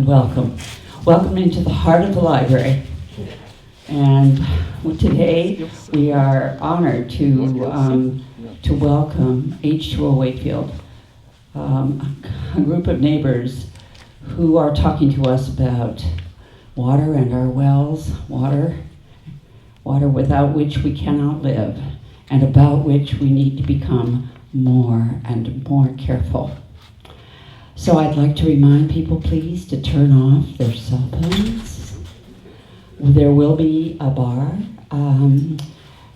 Welcome. Welcome into the heart of the library. And today we are honored to welcome H2O Wakefield, a group of neighbors who are talking to us about water and our wells, water without which we cannot live, and about which we need to become more and more careful. So I'd like to remind people, please, to turn off their cell phones. There will be a bar.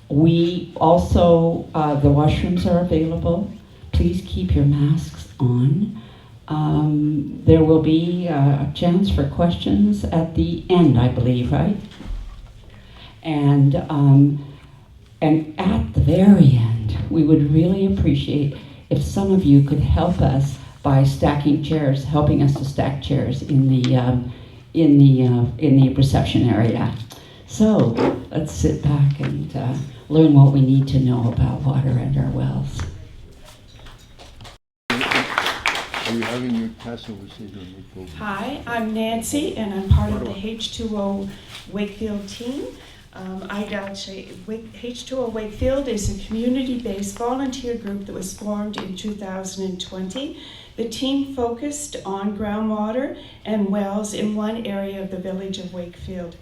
We also, the washrooms are available. Please keep your masks on. There will be a chance for questions at the end, I believe, right? And at the very end, we would really appreciate if some of you could help us by stacking chairs, helping us to stack chairs in the reception area. So let's sit back and learn what we need to know about water and our wells. Are you having your castle decision? Hi, I'm Nancy, and I'm part of the H2O Wakefield team. H2O Wakefield is a community-based volunteer group that was formed in 2020. The team focused on groundwater and wells in one area of the village of Wakefield.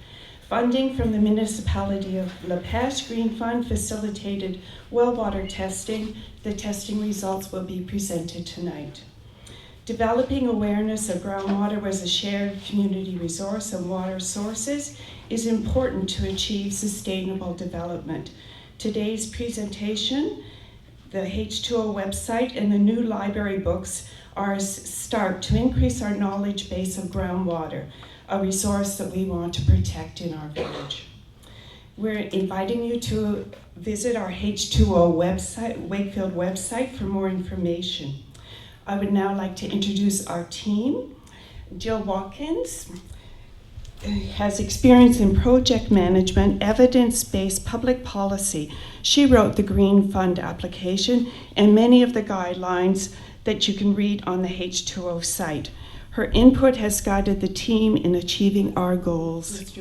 Funding from the municipality of La Pêche Green Fund facilitated well water testing. The testing results will be presented tonight. Developing awareness of groundwater as a shared community resource and water sources is important to achieve sustainable development. Today's presentation, the H2O website, and the new library books are a start to increase our knowledge base of groundwater, a resource that we want to protect in our village. We're inviting you to visit our H2O website, Wakefield website, for more information. I would now like to introduce our team. Jill Watkins has experience in project management, evidence-based public policy. She wrote the Green Fund application and many of the guidelines that you can read on the H2O site. Her input has guided the team in achieving our goals.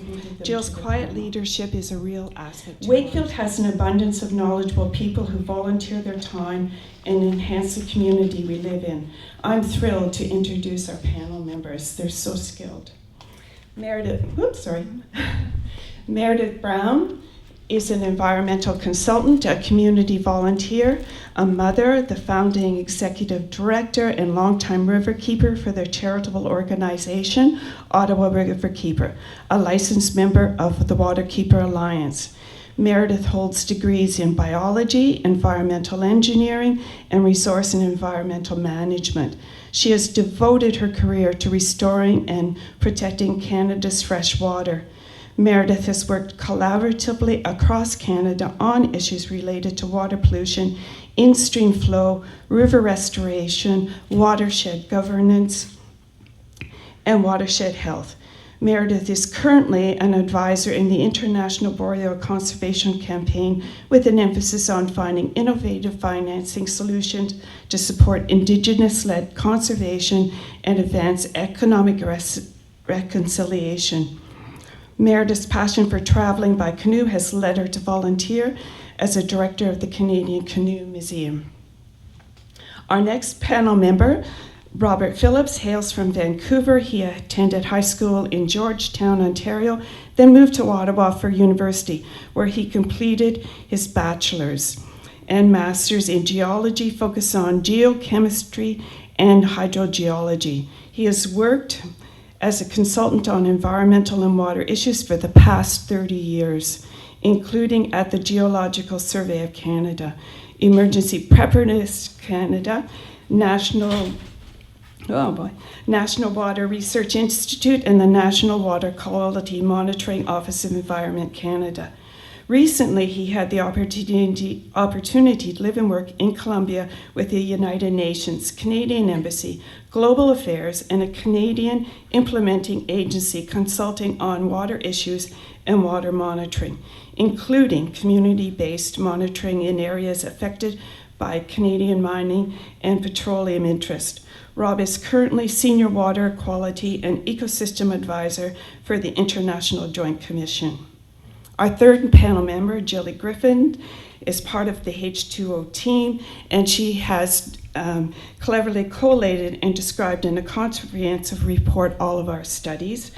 Jill's quiet leadership is a real asset. Wakefield has an abundance of knowledgeable people who volunteer their time and enhance the community we live in. I'm thrilled to introduce our panel members. They're so skilled. Meredith Brown is an environmental consultant, a community volunteer, a mother, the founding executive director, and longtime riverkeeper for their charitable organization, Ottawa Riverkeeper, a licensed member of the Waterkeeper Alliance. Meredith holds degrees in biology, environmental engineering, and resource and environmental management. She has devoted her career to restoring and protecting Canada's fresh water. Meredith has worked collaboratively across Canada on issues related to water pollution, in-stream flow, river restoration, watershed governance, and watershed health. Meredith is currently an advisor in the International Boreal Conservation Campaign with an emphasis on finding innovative financing solutions to support Indigenous-led conservation and advance economic reconciliation. Meredith's passion for traveling by canoe has led her to volunteer as a director of the Canadian Canoe Museum. Our next panel member, Robert Phillips, hails from Vancouver. He attended high school in Georgetown, Ontario, then moved to Ottawa for university, where he completed his bachelor's and master's in geology, focused on geochemistry and hydrogeology. He has worked as a consultant on environmental and water issues for the past 30 years, including at the Geological Survey of Canada, Emergency Preparedness Canada, National Water Research Institute, and the National Water Quality Monitoring Office of Environment Canada. Recently, he had the opportunity to live and work in Colombia with the United Nations, Canadian Embassy, Global Affairs, and a Canadian implementing agency consulting on water issues and water monitoring, including community-based monitoring in areas affected by Canadian mining and petroleum interest. Rob is currently Senior Water Quality and Ecosystem Advisor for the International Joint Commission. Our third panel member, Gillie Griffin, is part of the H2O team, and she has cleverly collated and described in a comprehensive report all of our studies.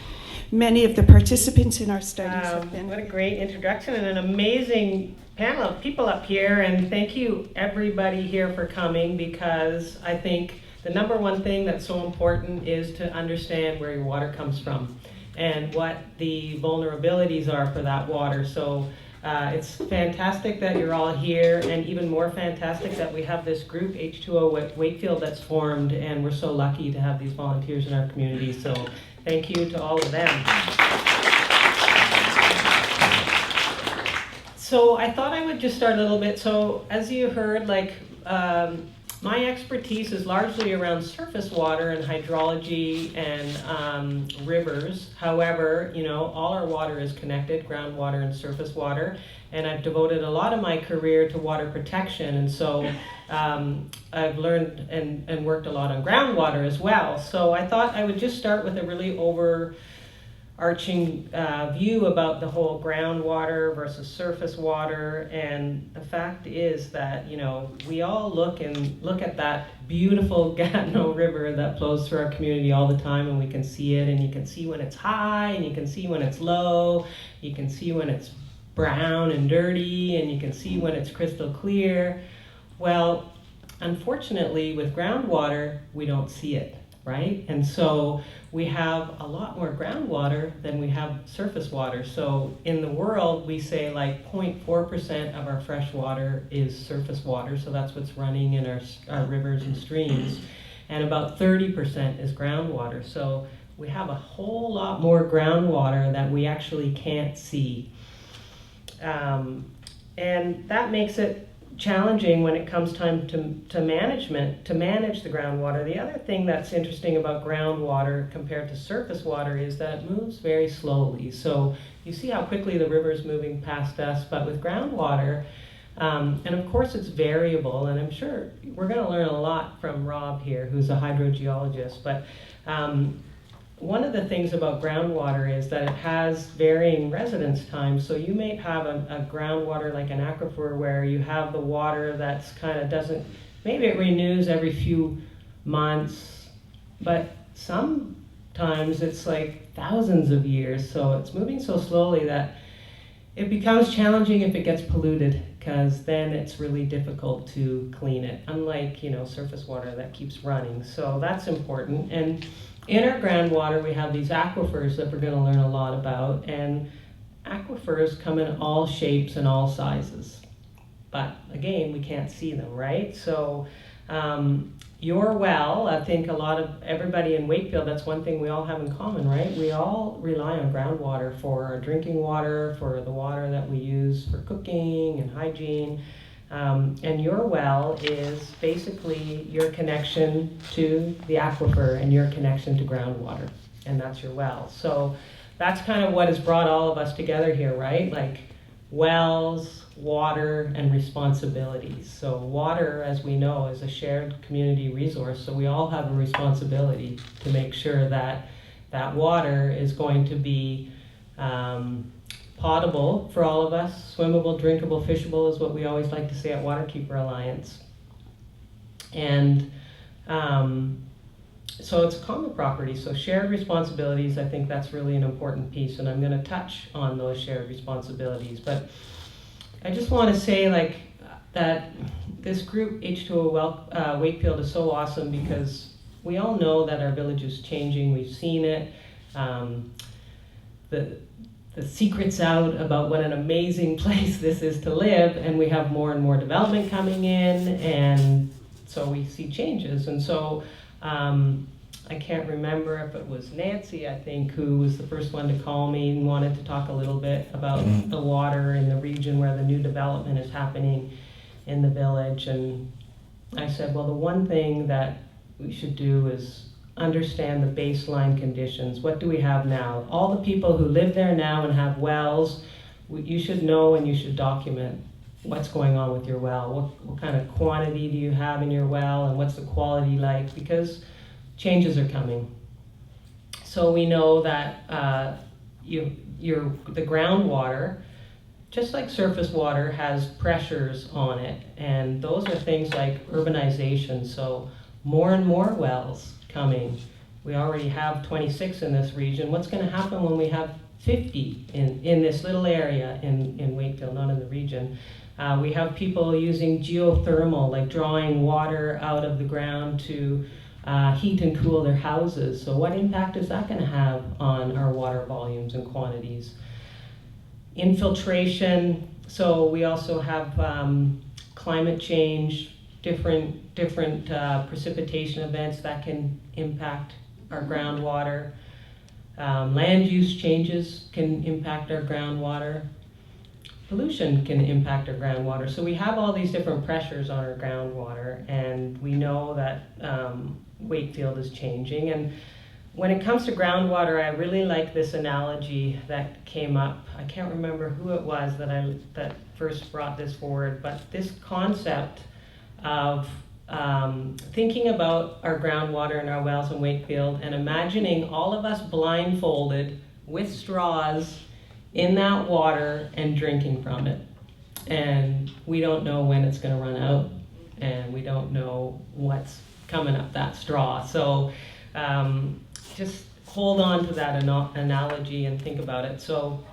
Many of the participants in our studies have been... What a great introduction and an amazing panel of people up here, and thank you everybody here for coming, because I think the number one thing that's so important is to understand where your water comes from and what the vulnerabilities are for that water. So it's fantastic that you're all here, and even more fantastic that we have this group, H2O Wakefield, that's formed, and we're so lucky to have these volunteers in our community. So thank you to all of them. So I thought I would just start a little bit. So as you heard, my expertise is largely around surface water and hydrology and rivers. However, all our water is connected, groundwater and surface water. And I've devoted a lot of my career to water protection. And so I've learned and worked a lot on groundwater as well. So I thought I would just start with a really overarching view about the whole groundwater versus surface water. And the fact is that we all look at that beautiful Gatineau River that flows through our community all the time, and we can see it, and you can see when it's high, and you can see when it's low, you can see when it's brown and dirty, and you can see when it's crystal clear. Well, unfortunately with groundwater we don't see it, right? And so we have a lot more groundwater than we have surface water. So in the world, we say 0.4% of our fresh water is surface water. So that's what's running in our rivers and streams. And about 30% is groundwater. So we have a whole lot more groundwater that we actually can't see. And that makes it challenging when it comes time to manage the groundwater. The other thing that's interesting about groundwater compared to surface water is that it moves very slowly. So you see how quickly the river is moving past us, but with groundwater, and of course it's variable, and I'm sure we're going to learn a lot from Rob here, who's a hydrogeologist, but one of the things about groundwater is that it has varying residence times. So you may have a groundwater like an aquifer where you have the water that's maybe it renews every few months, but sometimes it's thousands of years. So it's moving so slowly that it becomes challenging if it gets polluted, because then it's really difficult to clean it, unlike surface water that keeps running. So that's important. And in our groundwater, we have these aquifers that we're going to learn a lot about, and aquifers come in all shapes and all sizes. But again, we can't see them, right? So your well, I think everybody in Wakefield, that's one thing we all have in common, right? We all rely on groundwater for our drinking water, for the water that we use for cooking and hygiene. And your well is basically your connection to the aquifer and your connection to groundwater, and that's your well. So that's kind of what has brought all of us together here, right? Wells, water, and responsibilities. So water, as we know, is a shared community resource, so we all have a responsibility to make sure that that water is going to be potable for all of us. Swimmable, drinkable, fishable is what we always like to say at Waterkeeper Alliance. And so it's common property, so shared responsibilities, I think that's really an important piece, and I'm going to touch on those shared responsibilities. But I just want to say that this group, H2O Wakefield, is so awesome because we all know that our village is changing. We've seen it. The secret's out about what an amazing place this is to live, and we have more and more development coming in, and so we see changes. And so I can't remember if it was Nancy, I think, who was the first one to call me and wanted to talk a little bit about the water in the region where the new development is happening in the village. And I said, well, the one thing that we should do is understand the baseline conditions. What do we have now? All the people who live there now and have wells, you should know and you should document what's going on with your well. What kind of quantity do you have in your well, and what's the quality like? Because changes are coming. So we know that the groundwater, just like surface water, has pressures on it, and those are things like urbanization, so more and more wells coming. We already have 26 in this region. What's going to happen when we have 50 in this little area in Wakefield, not in the region? We have people using geothermal, like drawing water out of the ground to heat and cool their houses. So what impact is that going to have on our water volumes and quantities? Infiltration, so we also have climate change, different precipitation events that can impact our groundwater. Land use changes can impact our groundwater. Pollution can impact our groundwater. So we have all these different pressures on our groundwater, and we know that Wakefield is changing. And when it comes to groundwater, I really like this analogy that came up. I can't remember who it was that first brought this forward, but this concept of thinking about our groundwater and our wells in Wakefield and imagining all of us blindfolded with straws in that water and drinking from it. And we don't know when it's going to run out, and we don't know what's coming up that straw. So just hold on to that analogy and think about it. So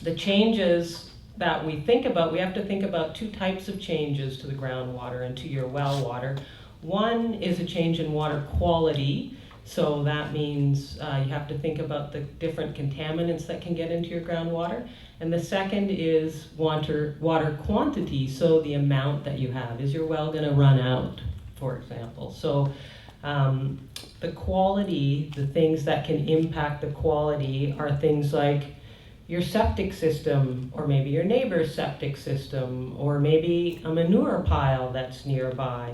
the changes that we think about, we have to think about two types of changes to the groundwater and to your well water. One is a change in water quality. So that means you have to think about the different contaminants that can get into your groundwater. And the second is water quantity, so the amount that you have. Is your well going to run out, for example? So the quality, the things that can impact the quality are things like your septic system, or maybe your neighbor's septic system, or maybe a manure pile that's nearby.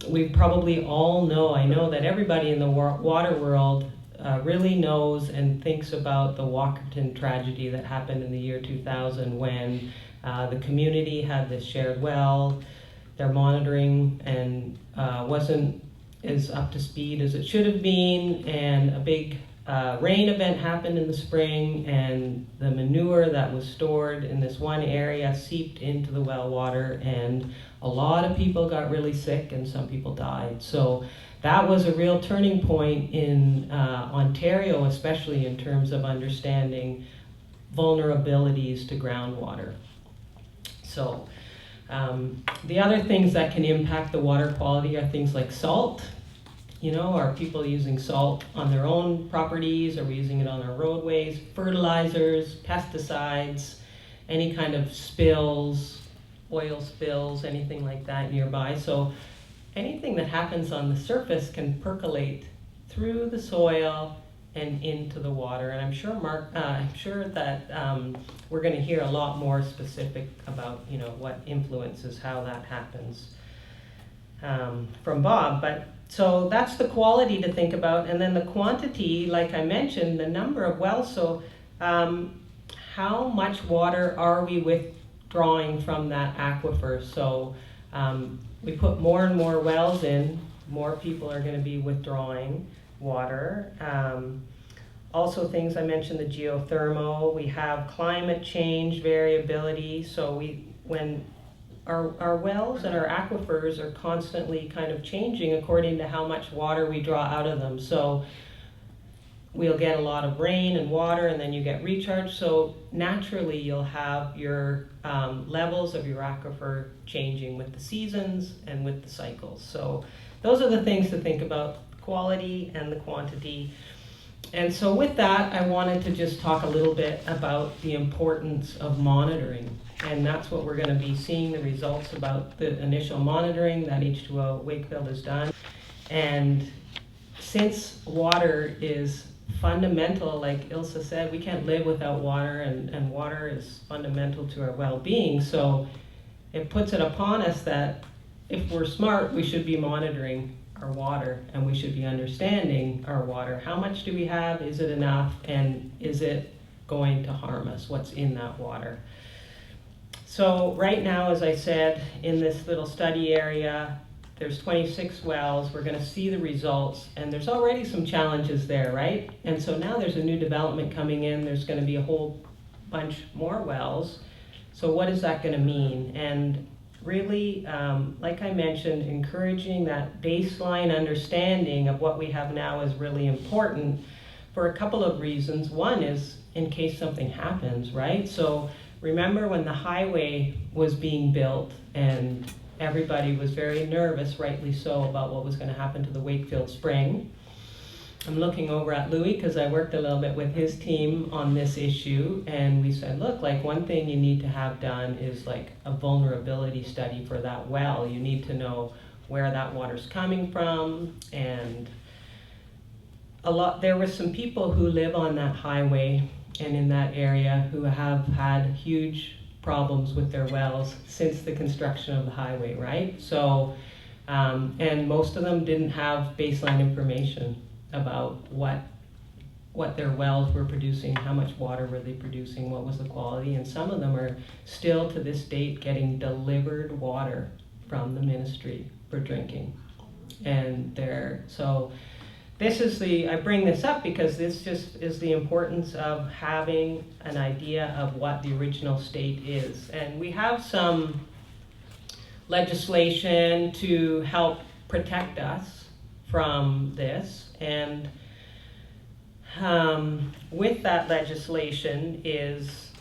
We probably all know, I know that everybody in the water world really knows and thinks about the Watkins tragedy that happened in the year 2000 when the community had this shared well. Their monitoring and wasn't as up to speed as it should have been, and a big rain event happened in the spring, and the manure that was stored in this one area seeped into the well water, and a lot of people got really sick and some people died. So that was a real turning point in Ontario, especially in terms of understanding vulnerabilities to groundwater. So the other things that can impact the water quality are things like salt. You know, are people using salt on their own properties? Are we using it on our roadways? Fertilizers, pesticides, any kind of spills, oil spills, anything like that nearby. So anything that happens on the surface can percolate through the soil and into the water. And I'm sure that we're going to hear a lot more specific about, you know, what influences how that happens from Bob. But so that's the quality to think about, and then the quantity, like I mentioned, the number of wells. So how much water are we withdrawing from that aquifer? So we put more and more wells in, more people are going to be withdrawing water. Also things I mentioned, the geothermal, we have climate change variability. So when our wells and our aquifers are constantly kind of changing according to how much water we draw out of them. So we'll get a lot of rain and water, and then you get recharge. So naturally you'll have your levels of your aquifer changing with the seasons and with the cycles. So those are the things to think about, quality and the quantity. And so with that, I wanted to just talk a little bit about the importance of monitoring. And that's what we're going to be seeing, the results about the initial monitoring that H2O Wakefield has done. And since water is fundamental, like Ilse said, we can't live without water, and water is fundamental to our well-being. So it puts it upon us that if we're smart, we should be monitoring our water, and we should be understanding our water. How much do we have? Is it enough? And is it going to harm us? What's in that water? So right now, as I said, in this little study area, there's 26 wells, we're gonna see the results, and there's already some challenges there, right? And so now there's a new development coming in, there's gonna be a whole bunch more wells. So what is that gonna mean? And really, like I mentioned, encouraging that baseline understanding of what we have now is really important for a couple of reasons. One is in case something happens, right? So remember when the highway was being built and everybody was very nervous, rightly so, about what was going to happen to the Wakefield Spring. I'm looking over at Louis because I worked a little bit with his team on this issue, and we said, look, like one thing you need to have done is like a vulnerability study for that well. You need to know where that water's coming from, and there were some people who live on that highway and in that area who have had huge problems with their wells since the construction of the highway, right? So, and most of them didn't have baseline information about what their wells were producing, how much water were they producing, what was the quality, and some of them are still to this date getting delivered water from the ministry for drinking. And so this is I bring this up because this just is the importance of having an idea of what the original state is. And we have some legislation to help protect us from this. And with that legislation is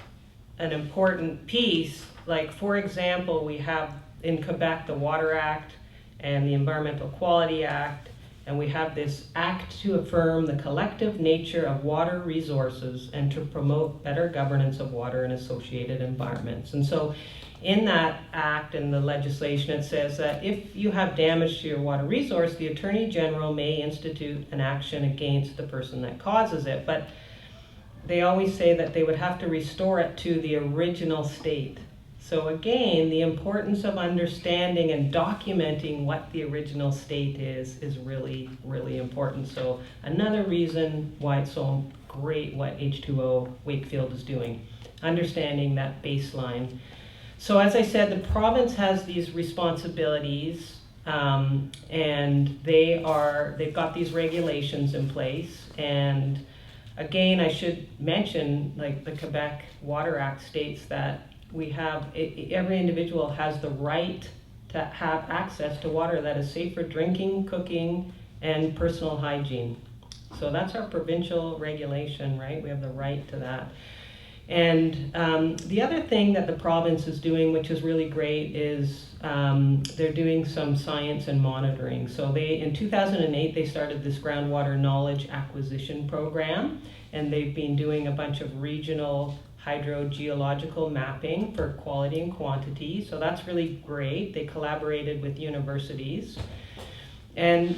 an important piece. Like, for example, we have in Quebec the Water Act and the Environmental Quality Act, and we have this act to affirm the collective nature of water resources and to promote better governance of water and associated environments. And so in that act and the legislation, it says that if you have damage to your water resource, the Attorney General may institute an action against the person that causes it. But they always say that they would have to restore it to the original state. So again, the importance of understanding and documenting what the original state is really, really important. So another reason why it's so great what H2O Wakefield is doing, understanding that baseline. So as I said, the province has these responsibilities, and they've got these regulations in place. And again, I should mention, like the Quebec Water Act states that every individual has the right to have access to water that is safe for drinking, cooking, and personal hygiene. So that's our provincial regulation, right? We have the right to that. And the other thing that the province is doing, which is really great, is they're doing some science and monitoring. So in 2008, they started this groundwater knowledge acquisition program, and they've been doing a bunch of regional hydrogeological mapping for quality and quantity. So that's really great. They collaborated with universities. And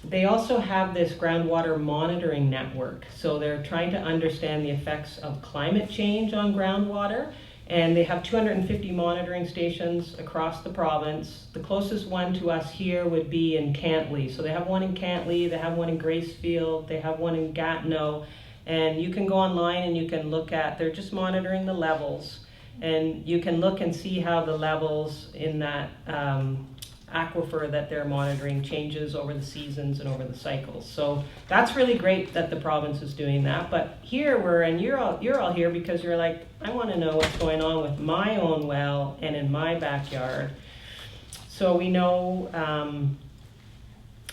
they also have this groundwater monitoring network. So they're trying to understand the effects of climate change on groundwater. And they have 250 monitoring stations across the province. The closest one to us here would be in Cantley. So they have one in Cantley, they have one in Gracefield, they have one in Gatineau. And you can go online and you can look they're just monitoring the levels. And you can look and see how the levels in that aquifer that they're monitoring changes over the seasons and over the cycles. So that's really great that the province is doing that. But here you're all here because you're like, I want to know what's going on with my own well and in my backyard. So we know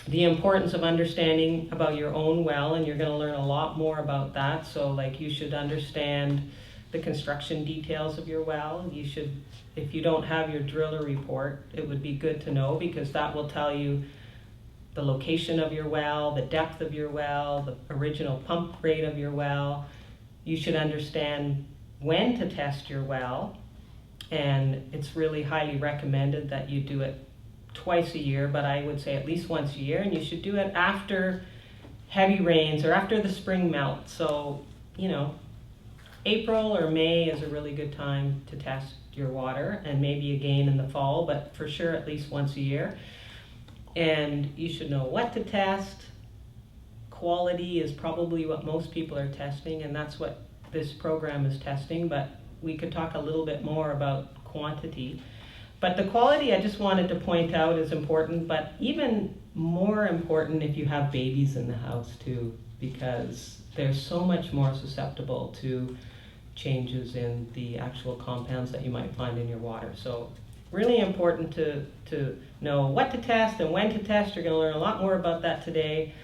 the importance of understanding about your own well, and you're going to learn a lot more about that. So like you should understand the construction details of your well. You should, if you don't have your driller report, it would be good to know, because that will tell you the location of your well, the depth of your well, the original pump rate of your well. You should understand when to test your well, and it's really highly recommended that you do it twice a year, but I would say at least once a year, and you should do it after heavy rains or after the spring melt. So, April or May is a really good time to test your water, and maybe again in the fall, but for sure at least once a year. And you should know what to test. Quality is probably what most people are testing, and that's what this program is testing, but we could talk a little bit more about quantity. But the quality I just wanted to point out is important, but even more important if you have babies in the house too, because they're so much more susceptible to changes in the actual compounds that you might find in your water. So really important to know what to test and when to test. You're going to learn a lot more about that today.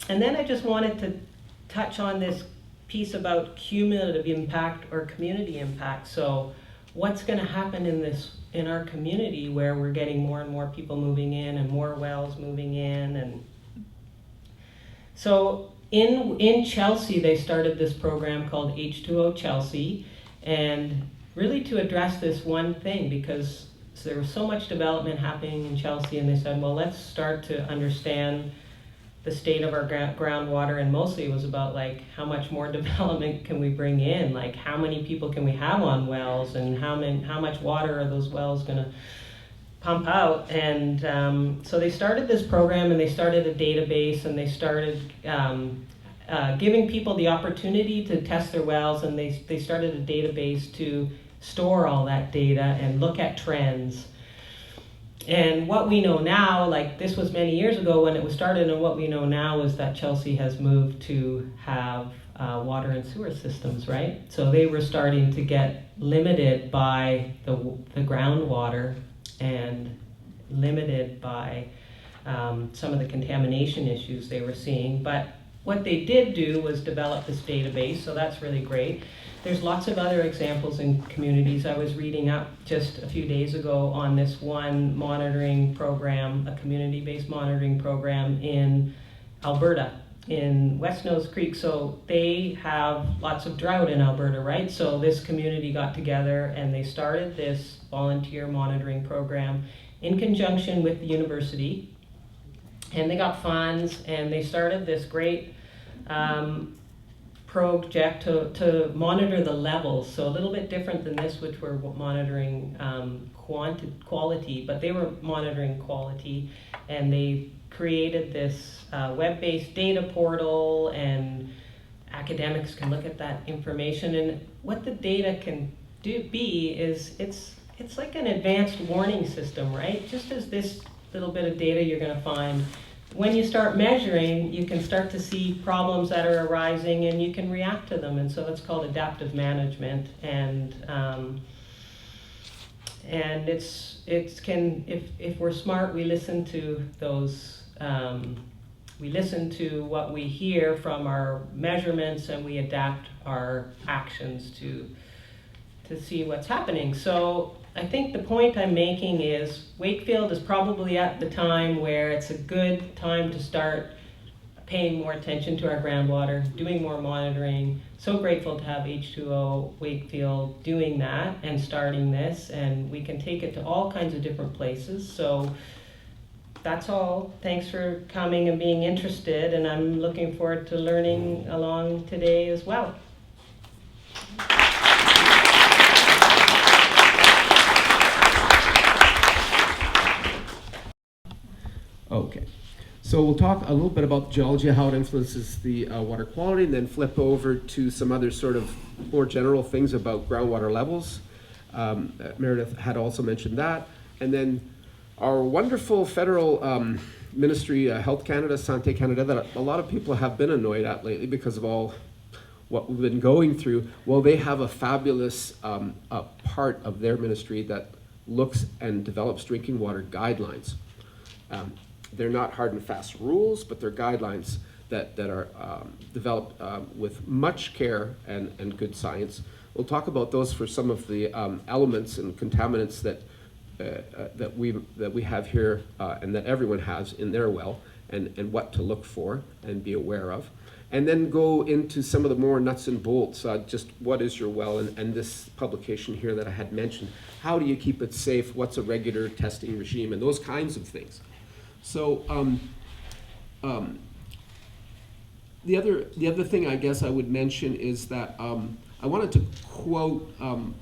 And then I just wanted to touch on this piece about cumulative impact or community impact. So what's going to happen in our community where we're getting more and more people moving in and more wells moving in. And so in Chelsea, they started this program called H2O Chelsea, and really to address this one thing, because there was so much development happening in Chelsea, and they said, well, let's start to understand the state of our groundwater, and mostly it was about like how much more development can we bring in, like how many people can we have on wells, and how much water are those wells going to pump out. And so they started this program, and they started a database, and they started giving people the opportunity to test their wells, and they started a database to store all that data and look at trends. And what we know now, like this was many years ago when it was started, and what we know now is that Chelsea has moved to have water and sewer systems, right? So they were starting to get limited by the groundwater and limited by some of the contamination issues they were seeing. But what they did do was develop this database, so that's really great. There's lots of other examples in communities. I was reading up just a few days ago on this one monitoring program, a community-based monitoring program in Alberta, in West Nose Creek. So they have lots of drought in Alberta, right? So this community got together and they started this volunteer monitoring program in conjunction with the university. And they got funds, and they started this great project to monitor the levels. So a little bit different than this, which we're monitoring quality, but they were monitoring quality, and they created this web-based data portal, and academics can look at that information. And what the data can be is it's like an advanced warning system, right? Just as this little bit of data you're going to find, when you start measuring, you can start to see problems that are arising, and you can react to them. And so that's called adaptive management. And if we're smart, we listen to those. We listen to what we hear from our measurements, and we adapt our actions to see what's happening. So I think the point I'm making is Wakefield is probably at the time where it's a good time to start paying more attention to our groundwater, doing more monitoring. So grateful to have H2O Wakefield doing that and starting this, and we can take it to all kinds of different places. So that's all. Thanks for coming and being interested, and I'm looking forward to learning along today as well. Okay, so we'll talk a little bit about geology, how it influences the water quality, and then flip over to some other sort of more general things about groundwater levels. Meredith had also mentioned that. And then our wonderful federal ministry, Health Canada, Santé Canada, that a lot of people have been annoyed at lately because of all what we've been going through. Well, they have a fabulous part of their ministry that looks and develops drinking water guidelines. They're not hard and fast rules, but they're guidelines that are developed with much care and good science. We'll talk about those for some of the elements and contaminants that we have here and that everyone has in their well, and what to look for and be aware of. And then go into some of the more nuts and bolts, just what is your well, and this publication here that I had mentioned. How do you keep it safe? What's a regular testing regime? And those kinds of things. So the other thing I guess I would mention is that I wanted to quote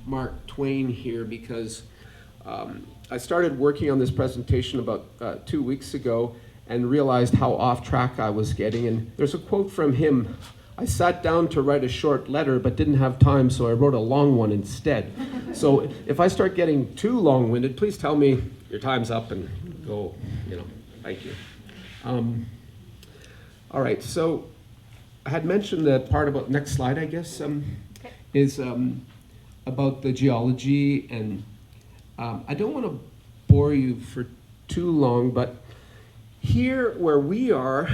Mark Twain here, because I started working on this presentation about 2 weeks ago and realized how off track I was getting. And there's a quote from him I sat down to write a short letter but didn't have time, so I wrote a long one instead. So if I start getting too long-winded, please tell me your time's up and go, thank you. All right, so I had mentioned that part about, next slide, I guess, is about the geology, and I don't want to bore you for too long, but here where we are,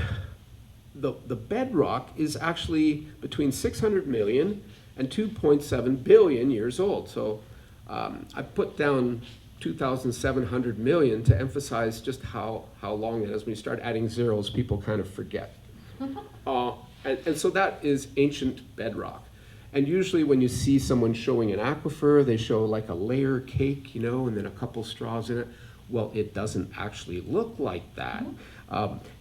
the bedrock is actually between 600 million and 2.7 billion years old. So I put down 2,700 million to emphasize just how long it is. When you start adding zeros, people kind of forget. And so that is ancient bedrock. And usually when you see someone showing an aquifer, they show like a layer cake, and then a couple straws in it. Well, it doesn't actually look like that.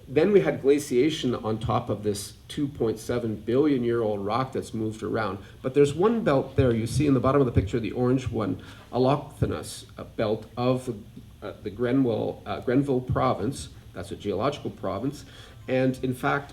Then we had glaciation on top of this 2.7 billion year old rock that's moved around. But there's one belt there, you see in the bottom of the picture, the orange one, a Alberta belt of the Grenville province. That's a geological province. And in fact,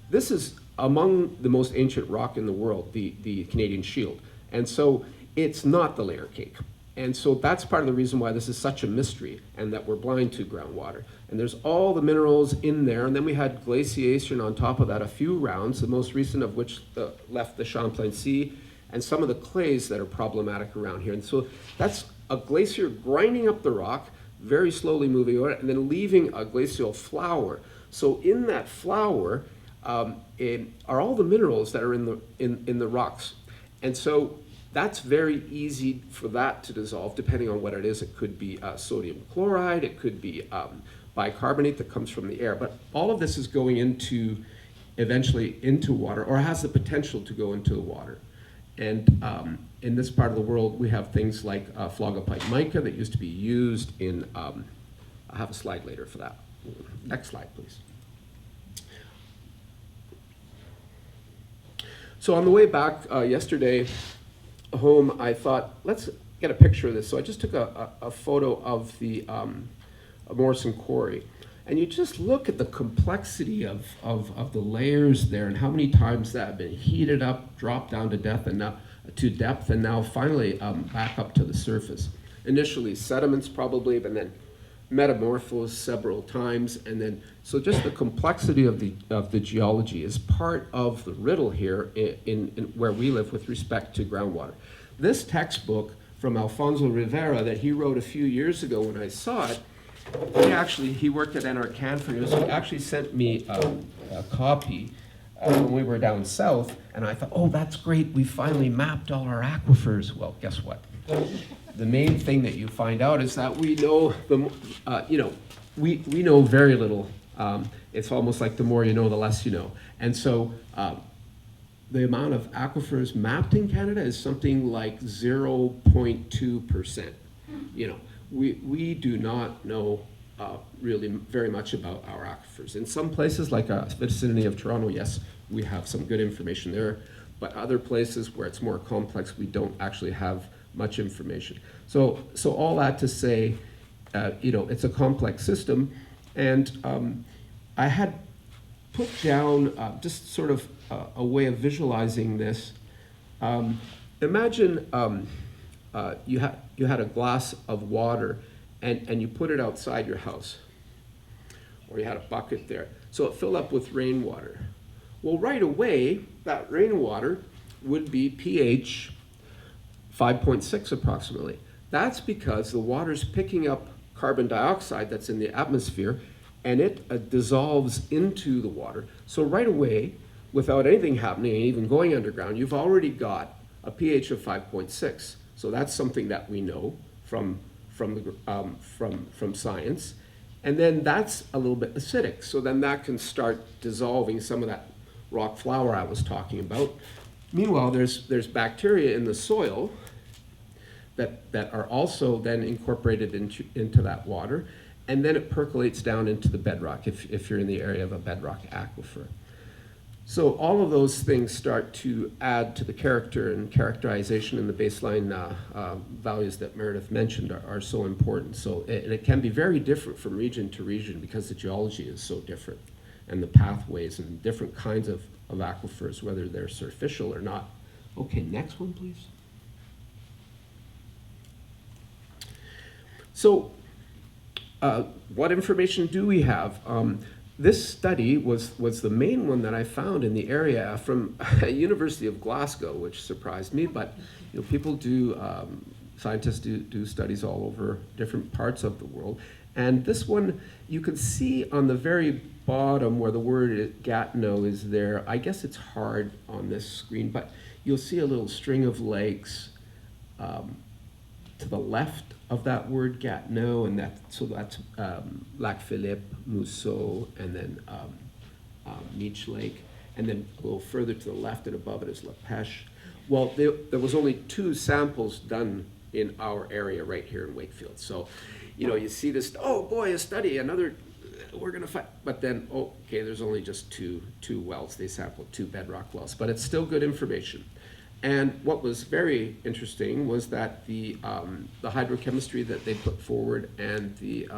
this is among the most ancient rock in the world, the Canadian Shield. And so it's not the layer cake. And so that's part of the reason why this is such a mystery and that we're blind to groundwater. And there's all the minerals in there. And then we had glaciation on top of that, a few rounds, the most recent of which left the Champlain Sea and some of the clays that are problematic around here. And so that's a glacier grinding up the rock, very slowly moving over it, and then leaving a glacial flour. So in that flour are all the minerals that are in the rocks. And so that's very easy for that to dissolve, depending on what it is. It could be sodium chloride, it could be bicarbonate that comes from the air. But all of this is going eventually into water, or has the potential to go into the water. And in this part of the world, we have things like phlogopite mica that used to be used in, I'll have a slide later for that. Next slide, please. So on the way back yesterday home, I thought, let's get a picture of this. So I just took a photo of the Morrison Quarry. And you just look at the complexity of the layers there and how many times that have been heated up, dropped down to depth, and now finally back up to the surface. Initially sediments probably, but then metamorphosed several times, and then so just the complexity of the geology is part of the riddle here in where we live with respect to groundwater. This textbook from Alfonso Rivera that he wrote a few years ago when I saw it, he worked at NRCan for years. He actually sent me a copy when we were down south, and I thought, oh, that's great, we finally mapped all our aquifers. Well, guess what? The main thing that you find out is that we know we know very little. It's almost like the more you know, the less you know. And so the amount of aquifers mapped in Canada is something like 0.2%. We do not know really very much about our aquifers. In some places, like the vicinity of Toronto, yes, we have some good information there. But other places where it's more complex, we don't actually have much information. So all that to say, it's a complex system. And I had put down just sort of a way of visualizing this. Imagine you had a glass of water and you put it outside your house, or you had a bucket there. So it filled up with rainwater. Well, right away, that rainwater would be pH 5.6 approximately. That's because the water's picking up carbon dioxide that's in the atmosphere, and it dissolves into the water. So right away, without anything happening, even going underground, you've already got a pH of 5.6. So that's something that we know from science. And then that's a little bit acidic. So then that can start dissolving some of that rock flour I was talking about. Meanwhile, there's bacteria in the soil that are also then incorporated into that water, and then it percolates down into the bedrock if you're in the area of a bedrock aquifer. So all of those things start to add to the character and characterization, and the baseline values that Meredith mentioned are so important. So and it can be very different from region to region because the geology is so different, and the pathways and different kinds of aquifers, whether they're surficial or not. Okay, next one, please. So, what information do we have? This study was the main one that I found in the area from University of Glasgow, which surprised me, but people do, scientists do studies all over different parts of the world. And this one, you can see on the very bottom where the word Gatineau is there. I guess it's hard on this screen, but you'll see a little string of lakes to the left of that word Gatineau, and that's Lac Philippe, Mousseau, and then Meech Lake, and then a little further to the left and above it is La Pêche. Well, there was only 2 samples done in our area right here in Wakefield. So, you see this, oh boy, a study, another, we're gonna find, but then, oh, okay, there's only just two wells. They sampled 2 bedrock wells, but it's still good information. And what was very interesting was that the hydrochemistry that they put forward and the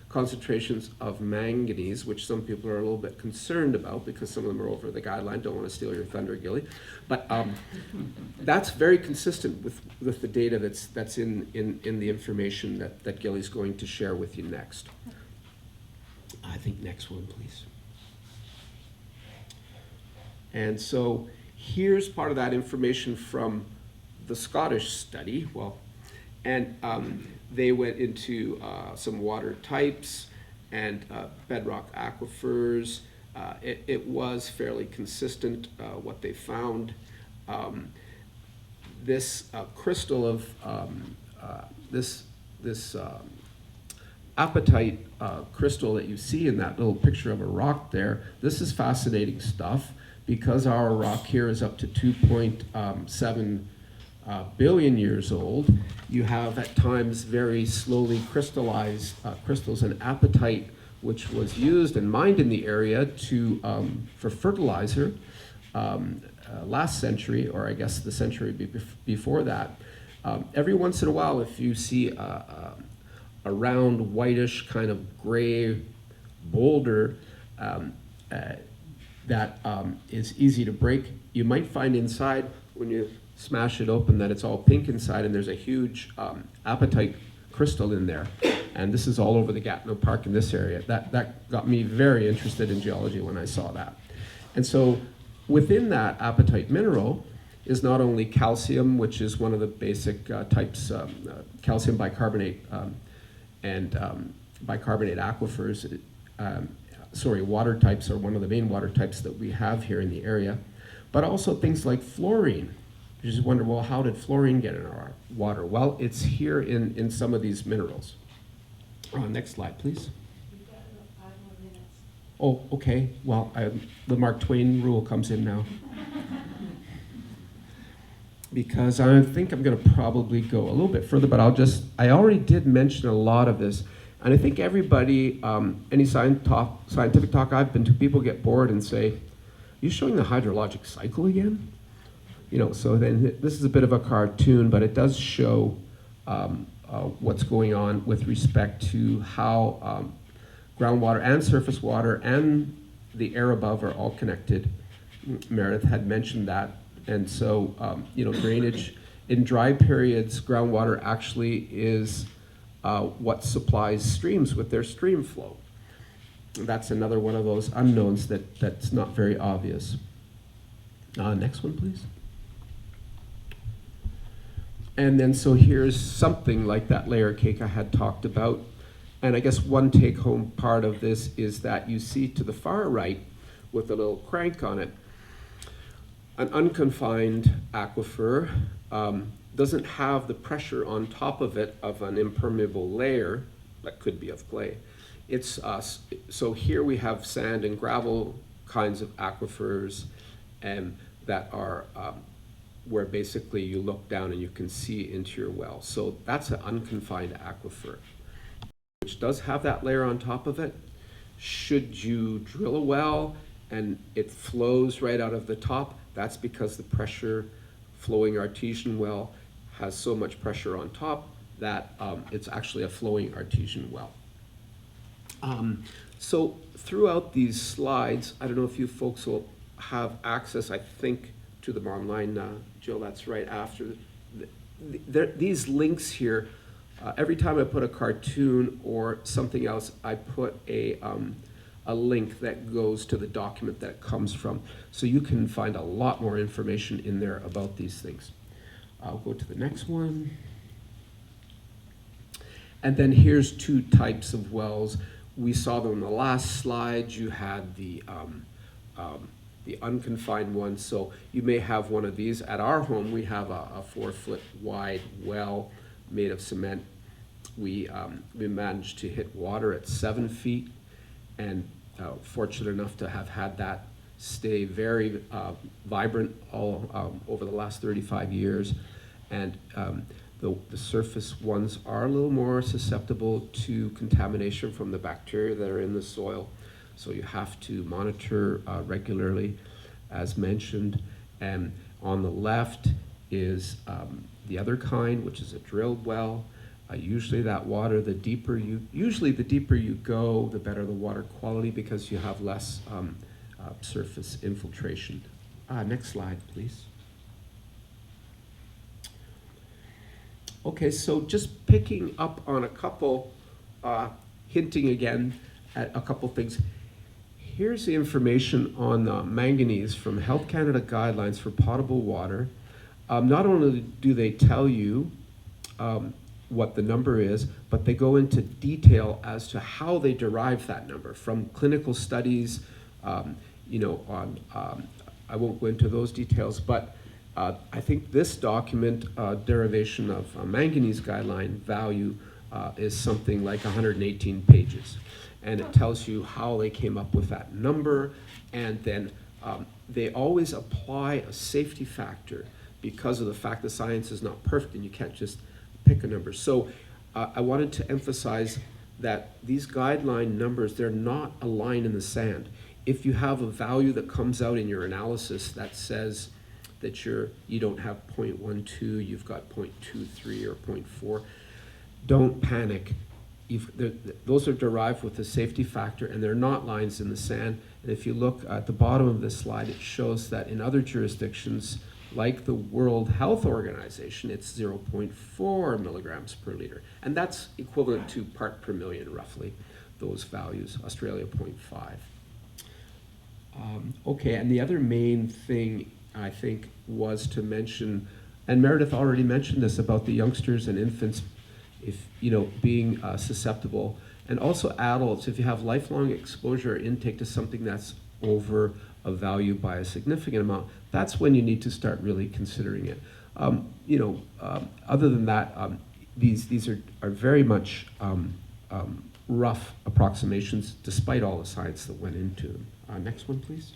concentrations of manganese, which some people are a little bit concerned about because some of them are over the guideline. Don't want to steal your thunder, Gillie. But that's very consistent with the data that's in the information that Gillie's going to share with you next. I think next one, please. And so here's part of that information from the Scottish study. Well, and they went into some water types and bedrock aquifers. It was fairly consistent what they found. This crystal of this apatite crystal that you see in that little picture of a rock there, this is fascinating stuff because our rock here is up to 2.7 billion years old. You have at times very slowly crystallized crystals, and apatite, which was used and mined in the area for fertilizer last century, or I guess the century before that. Every once in a while, if you see a round whitish kind of gray boulder that is easy to break, you might find inside when you smash it open that it's all pink inside and there's a huge apatite crystal in there. And this is all over the Gatineau Park in this area. That got me very interested in geology when I saw that. And so within that apatite mineral is not only calcium, which is one of the basic types, calcium bicarbonate and bicarbonate aquifers. Water types are one of the main water types that we have here in the area, but also things like fluorine. You just wonder, well, how did fluorine get in our water? Well, it's here in some of these minerals. Next slide, please. We've got about 5 more minutes. Oh, okay. Well, the Mark Twain rule comes in now. Because I think I'm going to probably go a little bit further, but I already did mention a lot of this. And I think everybody, any scientific talk I've been to, people get bored and say, you showing the hydrologic cycle again? So then this is a bit of a cartoon, but it does show what's going on with respect to how groundwater and surface water and the air above are all connected. Meredith had mentioned that. And so, drainage in dry periods, groundwater actually is what supplies streams with their stream flow. That's another one of those unknowns that's not very obvious. Next one, please. And then so here's something like that layer cake I had talked about. And I guess one take-home part of this is that you see to the far right with a little crank on it, an unconfined aquifer doesn't have the pressure on top of it of an impermeable layer that could be of clay. It's so here we have sand and gravel kinds of aquifers, and that are where basically you look down and you can see into your well. So that's an unconfined aquifer, which does have that layer on top of it. Should you drill a well and it flows right out of the top, that's because the pressure flowing artesian well has so much pressure on top that it's actually a flowing artesian well. So throughout these slides, I don't know if you folks will have access, I think, to them online. Jill, that's right after. These links here, every time I put a cartoon or something else, I put a link that goes to the document that it comes from. So you can find a lot more information in there about these things. I'll go to the next one. And then here's two types of wells. We saw them in the last slide. You had the unconfined one. So you may have one of these. At our home, we have a 4-foot wide well made of cement. We managed to hit water at 7 feet, and fortunate enough to have had that stay very vibrant all over the last 35 years. And the surface ones are a little more susceptible to contamination from the bacteria that are in the soil. So you have to monitor regularly, as mentioned. And on the left is the other kind, which is a drilled well. Usually that water, the deeper you go, the better the water quality, because you have less surface infiltration. Next slide, please. Okay, so just picking up on a couple, hinting again at a couple things. Here's the information on manganese from Health Canada guidelines for potable water. Not only do they tell you what the number is, but they go into detail as to how they derive that number from clinical studies, I won't go into those details, but I think this document, derivation of manganese guideline value, is something like 118 pages. And it tells you how they came up with that number, and then they always apply a safety factor because of the fact that science is not perfect and you can't just pick a number. So I wanted to emphasize that these guideline numbers, they're not a line in the sand. If you have a value that comes out in your analysis that says that you don't have 0.12, you've got 0.23 or 0.4, don't panic. Those are derived with a safety factor, and they're not lines in the sand. And if you look at the bottom of this slide, it shows that in other jurisdictions, like the World Health Organization, it's 0.4 milligrams per liter. And that's equivalent to part per million, roughly, those values. Australia, 0.5. Okay, and the other main thing, I think, was to mention, and Meredith already mentioned this about the youngsters and infants, being susceptible, and also adults. If you have lifelong exposure or intake to something that's over a value by a significant amount, that's when you need to start really considering it. Other than that, these are very much rough approximations, despite all the science that went into them. Next one, please.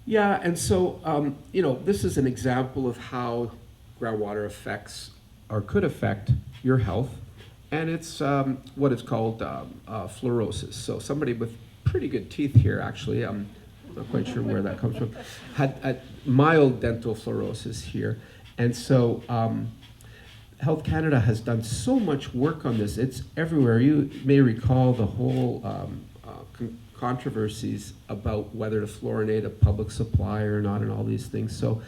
Yeah, and so, this is an example of how groundwater affects or could affect your health, and it's what is called fluorosis. So somebody with pretty good teeth here, actually, I'm not quite sure where that comes from, had mild dental fluorosis here. And so Health Canada has done so much work on this. It's everywhere. You may recall the whole controversies about whether to fluorinate a public supply or not and all these things. So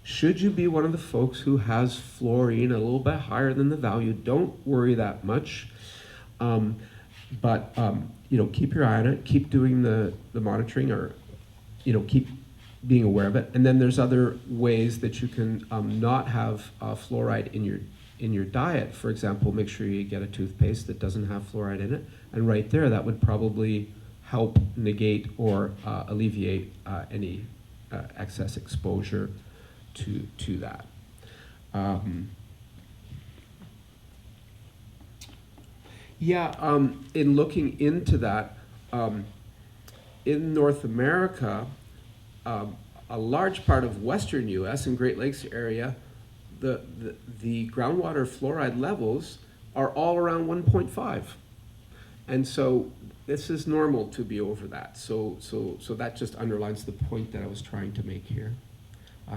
should you be one of the folks who has fluorine a little bit higher than the value, don't worry that much. But keep your eye on it, keep doing the monitoring, or keep being aware of it. And then there's other ways that you can not have fluoride in your diet. For example, make sure you get a toothpaste that doesn't have fluoride in it, and right there that would probably help negate or alleviate any excess exposure to that. In looking into that, in North America, a large part of Western U.S. and Great Lakes area, the groundwater fluoride levels are all around 1.5. And so this is normal to be over that. So that just underlines the point that I was trying to make here.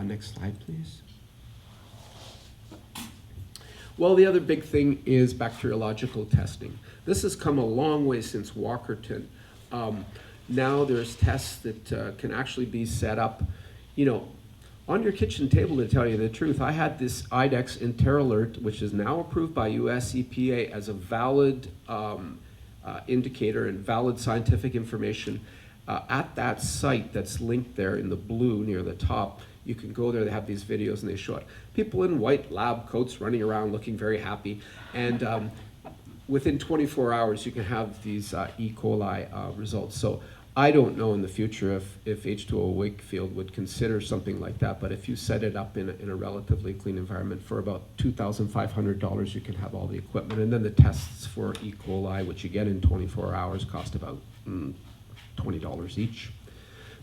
Next slide, please. Well, the other big thing is bacteriological testing. This has come a long way since Walkerton. Now there's tests that can actually be set up, you know, on your kitchen table, to tell you the truth. I had this IDEX Interalert, which is now approved by US EPA as a valid indicator and valid scientific information. At that site that's linked there in the blue near the top, you can go there. They have these videos and they show it. People in white lab coats running around looking very happy. And within 24 hours, you can have these E. coli results. So I don't know in the future if H2O Wakefield would consider something like that, but if you set it up in a relatively clean environment for about $2,500, you can have all the equipment. And then the tests for E. coli, which you get in 24 hours, cost about $20 each.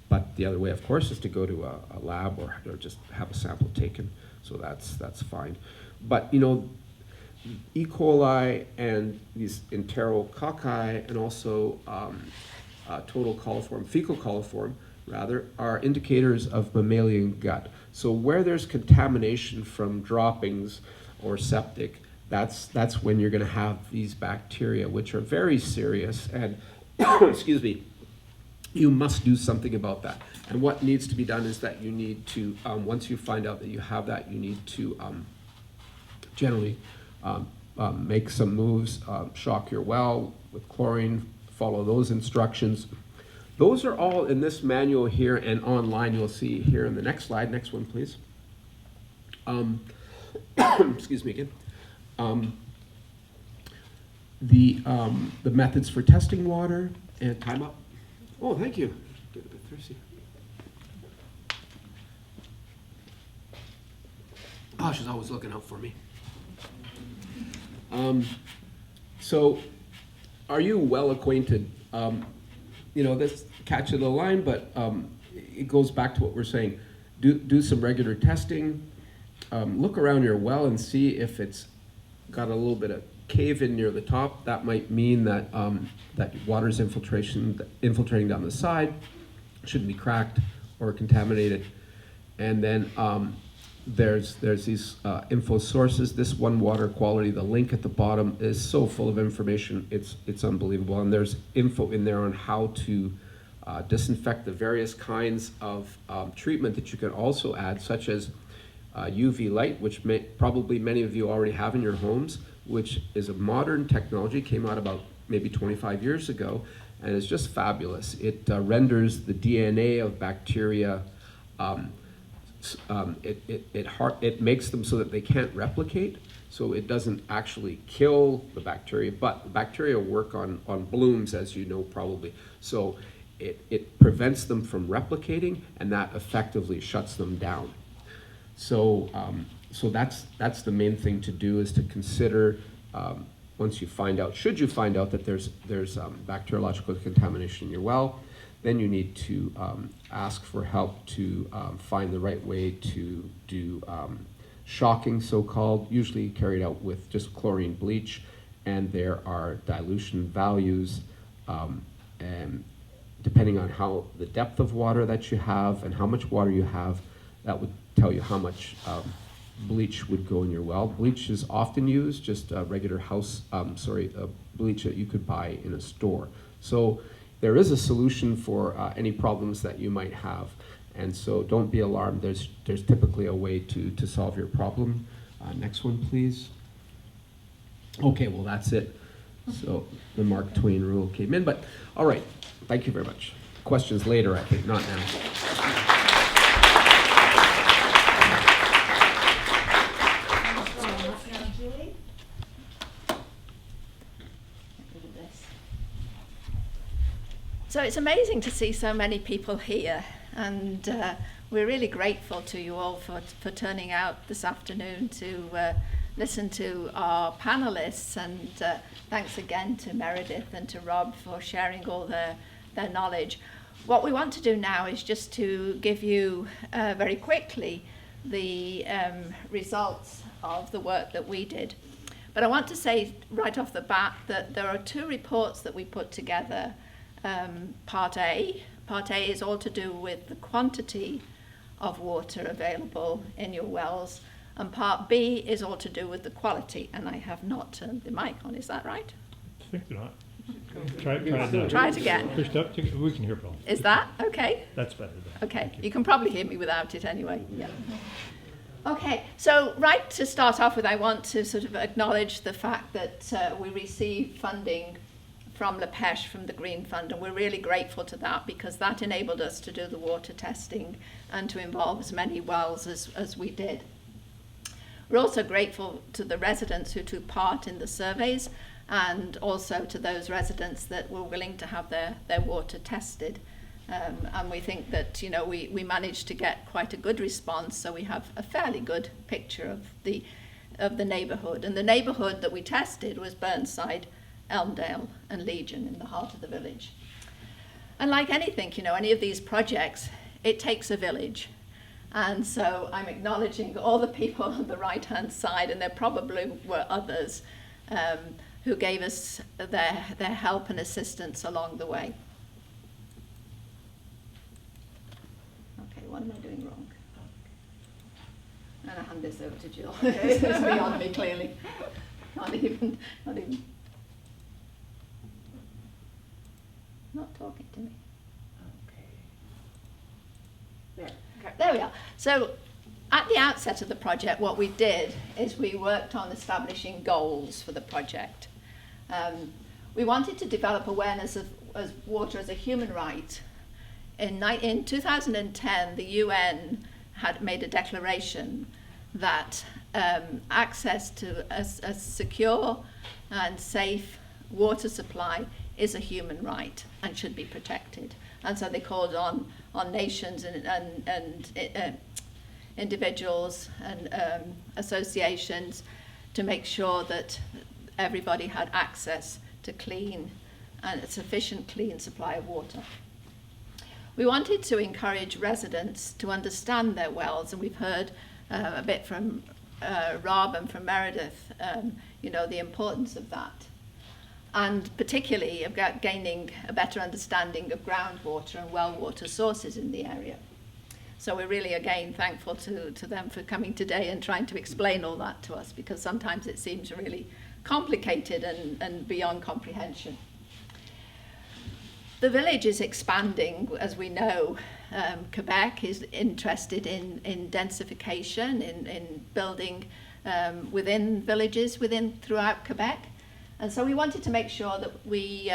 But the other way, of course, is to go to a lab or just have a sample taken. So that's fine. But, you know, E. coli and these enterococci and also total coliform, fecal coliform, rather, are indicators of mammalian gut. So where there's contamination from droppings or septic, that's when you're going to have these bacteria, which are very serious. And excuse me, you must do something about that. And what needs to be done is that you need to, once you find out that you have that, you need to generally make some moves, shock your well with chlorine, follow those instructions. Those are all in this manual here and online. You'll see here in the next slide. Next one, please. Excuse me again. The methods for testing water and time up. Oh, thank you. Get a bit thirsty. Oh, she's always looking out for me. So, are you well acquainted? You know, this catch of the line, but it goes back to what we're saying. Do some regular testing. Look around your well and see if it's got a little bit of cave in near the top. That might mean that that water's infiltrating down the side. Shouldn't be cracked or contaminated. And then there's these info sources. This One Water Quality, the link at the bottom is so full of information. It's unbelievable. And there's info in there on how to disinfect the various kinds of treatment that you can also add, such as UV light, which probably many of you already have in your homes, which is a modern technology, came out about maybe 25 years ago, and it's just fabulous. It renders the DNA of bacteria, it makes them so that they can't replicate, so it doesn't actually kill the bacteria, but the bacteria work on blooms, as you know probably. So it prevents them from replicating, and that effectively shuts them down. So so that's the main thing to do, is to consider, once you find out, should you find out that there's bacteriological contamination in your well, then you need to ask for help to find the right way to do shocking, so-called, usually carried out with just chlorine bleach, and there are dilution values, and depending on how the depth of water that you have and how much water you have, that would tell you how much bleach would go in your well. Bleach is often used, just regular house, bleach that you could buy in a store. So there is a solution for any problems that you might have. And so don't be alarmed. There's typically a way to solve your problem. Next one, please. Okay, well, that's it. So the Mark Twain rule came in, but all right. Thank you very much. Questions later, I think, not now. Gillie? So it's amazing to see so many people here, and we're really grateful to you all for turning out this afternoon to listen to our panelists, and thanks again to Meredith and to Rob for sharing all their knowledge. What we want to do now is just to give you very quickly the results of the work that we did. But I want to say right off the bat that there are two reports that we put together. Part A is all to do with the quantity of water available in your wells, and Part B is all to do with the quality, and I have not turned the mic on, is that right? I think not. Try it. Try it again. Pushed up. We can hear Paul. Is that okay? That's better. Okay, you can probably hear me without it anyway. Yeah. Okay, so right to start off with, I want to sort of acknowledge the fact that we received funding from La Pêche, from the Green Fund, and we're really grateful to that because that enabled us to do the water testing and to involve as many wells as we did. We're also grateful to the residents who took part in the surveys and also to those residents that were willing to have their water tested. And we think that, you know, we managed to get quite a good response, so we have a fairly good picture of the neighbourhood. And the neighbourhood that we tested was Burnside, Elmdale and Legion in the heart of the village. And like anything, you know, any of these projects, it takes a village. And so I'm acknowledging all the people on the right-hand side, and there probably were others who gave us their help and assistance along the way. Okay, what am I doing wrong? And I hand this over to Jill. It's beyond me, clearly. Not even. Not talking to me. Okay. There we are. So at the outset of the project, what we did is we worked on establishing goals for the project. We wanted to develop awareness of water as a human right. In 2010, the UN had made a declaration that access to a secure and safe water supply is a human right and should be protected. And so they called on nations and individuals and associations to make sure that everybody had access to clean and a sufficient clean supply of water. We wanted to encourage residents to understand their wells, and we've heard a bit from Rob and from Meredith, you know, the importance of that. And particularly about gaining a better understanding of groundwater and well water sources in the area. So we're really, again, thankful to them for coming today and trying to explain all that to us, because sometimes it seems really complicated and beyond comprehension. The village is expanding, as we know. Quebec is interested in densification, in building within villages throughout Quebec. And so we wanted to make sure that we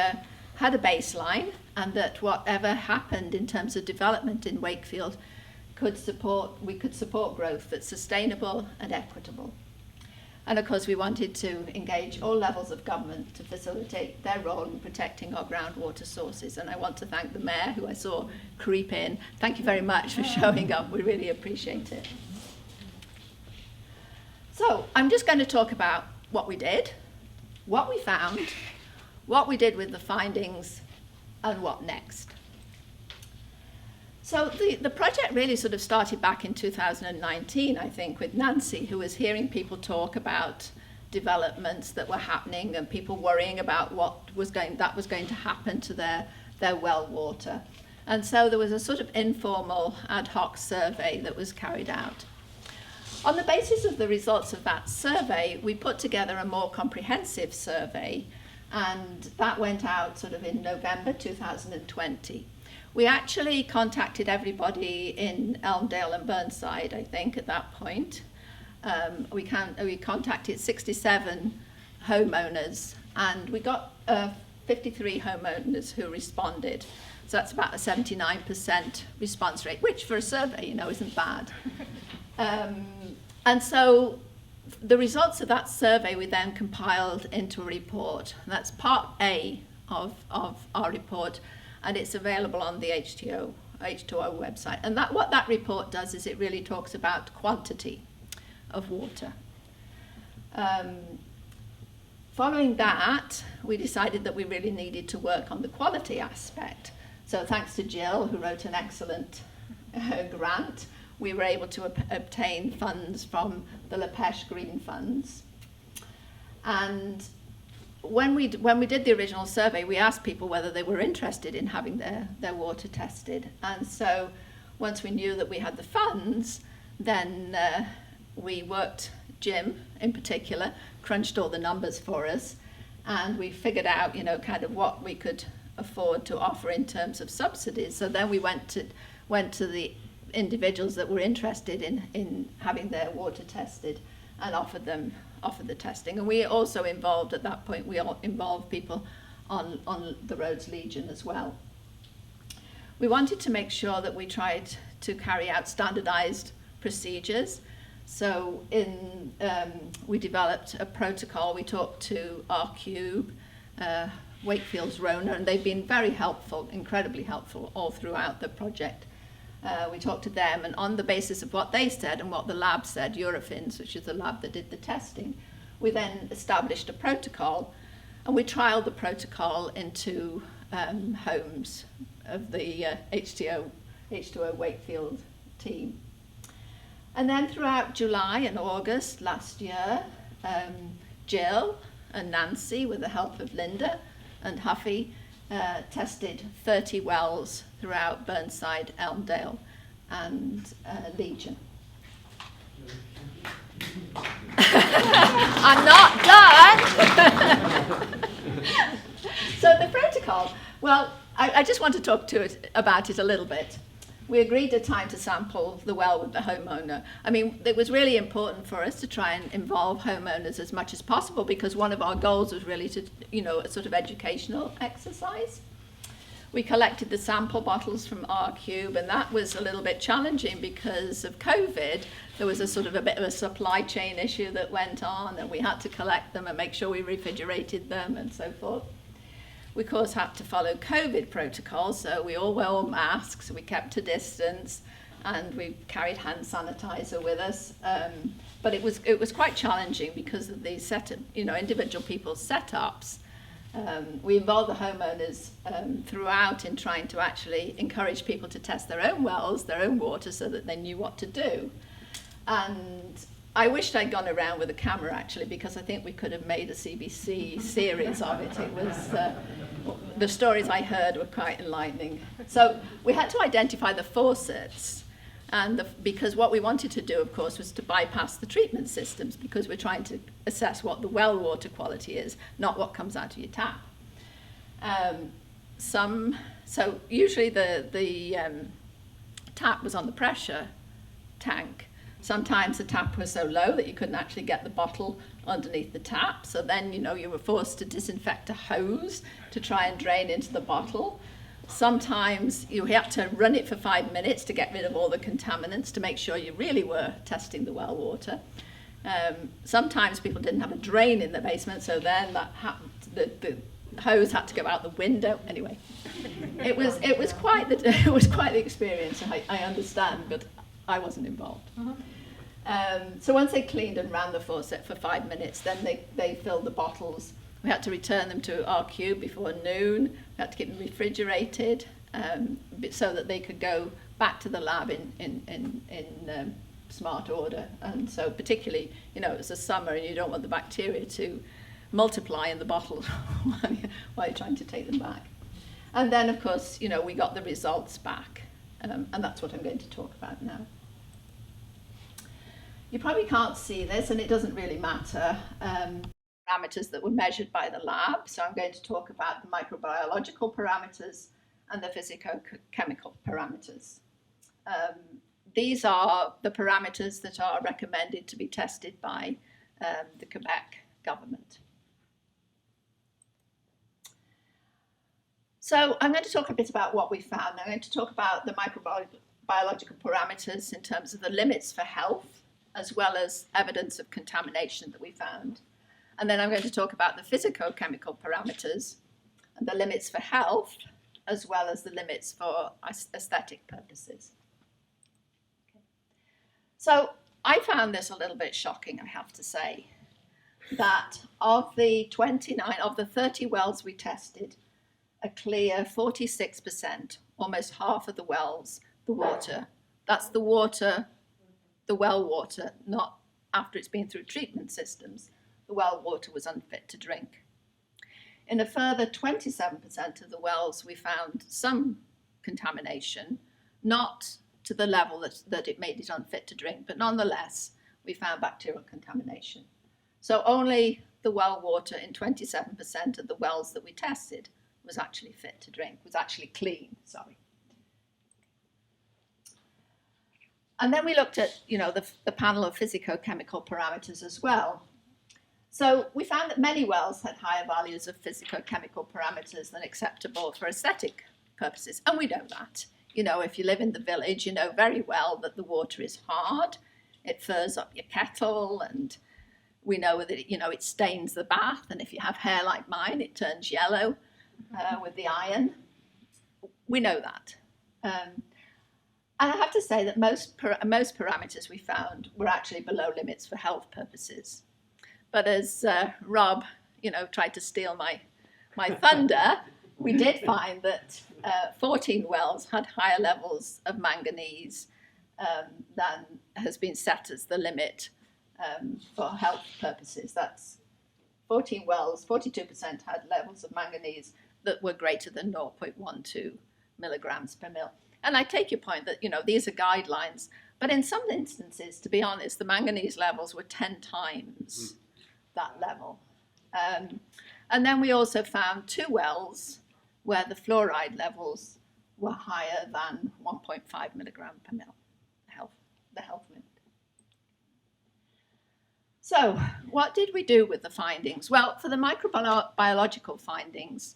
had a baseline and that whatever happened in terms of development in Wakefield we could support growth that's sustainable and equitable. And of course we wanted to engage all levels of government to facilitate their role in protecting our groundwater sources. And I want to thank the Mayor, who I saw creep in. Thank you very much for showing up. We really appreciate it. So I'm just going to talk about what we did, what we found, what we did with the findings, and what next. So the project really sort of started back in 2019, I think, with Nancy, who was hearing people talk about developments that were happening and people worrying about what was going to happen to their well water. And so there was a sort of informal ad hoc survey that was carried out. On the basis of the results of that survey, we put together a more comprehensive survey, and that went out sort of in November 2020. We actually contacted everybody in Elmdale and Burnside, I think, at that point. We contacted 67 homeowners, and we got 53 homeowners who responded. So that's about a 79% response rate, which for a survey, you know, isn't bad. And so the results of that survey we then compiled into a report. That's part A of our report, and it's available on the H2O website. And what that report does is it really talks about quantity of water. Following that, we decided that we really needed to work on the quality aspect. So thanks to Jill, who wrote an excellent grant, we were able to obtain funds from the La Pêche Green Funds. And when we did the original survey, we asked people whether they were interested in having their water tested. And so once we knew that we had the funds, then we worked, Jim in particular, crunched all the numbers for us and we figured out, you know, kind of what we could afford to offer in terms of subsidies. So then we went to the individuals that were interested in having their water tested and offered the testing. And we also involved, at that point, we all involved people on the Rhodes Legion as well. We wanted to make sure that we tried to carry out standardized procedures. So we developed a protocol. We talked to R-Cube, Wakefield's Rona, and they've been very helpful, incredibly helpful all throughout the project. We talked to them, and on the basis of what they said and what the lab said, Eurofins, which is the lab that did the testing, we then established a protocol, and we trialed the protocol into homes of the H2O Wakefield team. And then throughout July and August last year, Jill and Nancy, with the help of Linda and Huffy, tested 30 wells throughout Burnside, Elmdale, and Legion. I'm not done! So the protocol, well, I just want to talk about it a little bit. We agreed a time to sample the well with the homeowner. I mean, it was really important for us to try and involve homeowners as much as possible, because one of our goals was really to, you know, a sort of educational exercise. We collected the sample bottles from R-Cube, and that was a little bit challenging because of COVID. There was a bit of a supply chain issue that went on, and we had to collect them and make sure we refrigerated them and so forth. We, of course, had to follow COVID protocols, so we all wore masks, we kept a distance, and we carried hand sanitizer with us. But it was quite challenging because of the individual people's setups. We involved the homeowners throughout in trying to actually encourage people to test their own wells, their own water, so that they knew what to do. And I wished I'd gone around with a camera, actually, because I think we could have made a CBC series of it. It was, the stories I heard were quite enlightening. So we had to identify the faucets, and because what we wanted to do, of course, was to bypass the treatment systems, because we're trying to assess what the well water quality is, not what comes out of your tap. So usually the tap was on the pressure tank. Sometimes the tap was so low that you couldn't actually get the bottle underneath the tap. So then, you were forced to disinfect a hose to try and drain into the bottle. Sometimes you had to run it for 5 minutes to get rid of all the contaminants to make sure you really were testing the well water. Sometimes people didn't have a drain in the basement, so then the hose had to go out the window. Anyway, it was quite the experience. I understand, but I wasn't involved. So once they cleaned and ran the faucet for 5 minutes, then they filled the bottles. We had to return them to R-Cube before noon. We had to keep them refrigerated so that they could go back to the lab in smart order. And so particularly, it was the summer and you don't want the bacteria to multiply in the bottles while you're trying to take them back. And then, of course, we got the results back. And that's what I'm going to talk about now. You probably can't see this, and it doesn't really matter, parameters that were measured by the lab. So I'm going to talk about the microbiological parameters and the physicochemical parameters. These are the parameters that are recommended to be tested by the Quebec government. So I'm going to talk a bit about what we found. I'm going to talk about the microbiological parameters in terms of the limits for health, as well as evidence of contamination that we found. And then I'm going to talk about the physicochemical parameters and the limits for health, as well as the limits for aesthetic purposes. Okay. So I found this a little bit shocking, I have to say, that of the 30 wells we tested, a clear 46%, almost half of the wells, the water, that's the water, the well water, not after it's been through treatment systems, the well water was unfit to drink. In a further 27% of the wells, we found some contamination, not to the level that it made it unfit to drink, but nonetheless, we found bacterial contamination. So only the well water in 27% of the wells that we tested was actually fit to drink, was actually clean, sorry. And then we looked at, the panel of physicochemical parameters as well. So we found that many wells had higher values of physicochemical parameters than acceptable for aesthetic purposes. And we know that. If you live in the village, you know very well that the water is hard. It furs up your kettle, and we know that, it stains the bath. And if you have hair like mine, it turns yellow with the iron. We know that. And I have to say that most parameters we found were actually below limits for health purposes. But as Rob, tried to steal my thunder, we did find that 14 wells had higher levels of manganese than has been set as the limit for health purposes. That's 14 wells, 42% had levels of manganese that were greater than 0.12 milligrams per mil. And I take your point that, these are guidelines, but in some instances, to be honest, the manganese levels were 10 times that level. And then we also found 2 wells where the fluoride levels were higher than 1.5 milligram per mil, the health limit. So what did we do with the findings? Well, for the microbiological findings,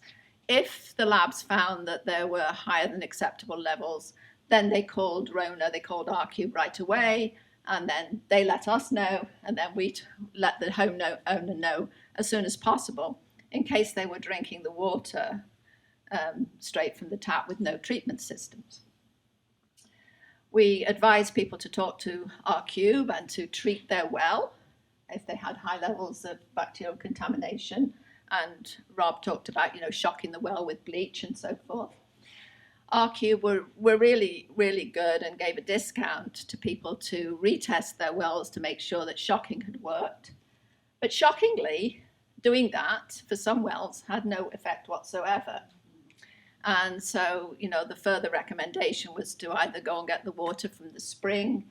if the labs found that there were higher than acceptable levels, then they called RONA, they called RQ right away, and then they let us know, and then we let the owner know as soon as possible in case they were drinking the water straight from the tap with no treatment systems. We advised people to talk to RQ and to treat their well if they had high levels of bacterial contamination. And Rob talked about, shocking the well with bleach and so forth. RQ were really, really good and gave a discount to people to retest their wells to make sure that shocking had worked. But shockingly, doing that for some wells had no effect whatsoever. And so, the further recommendation was to either go and get the water from the spring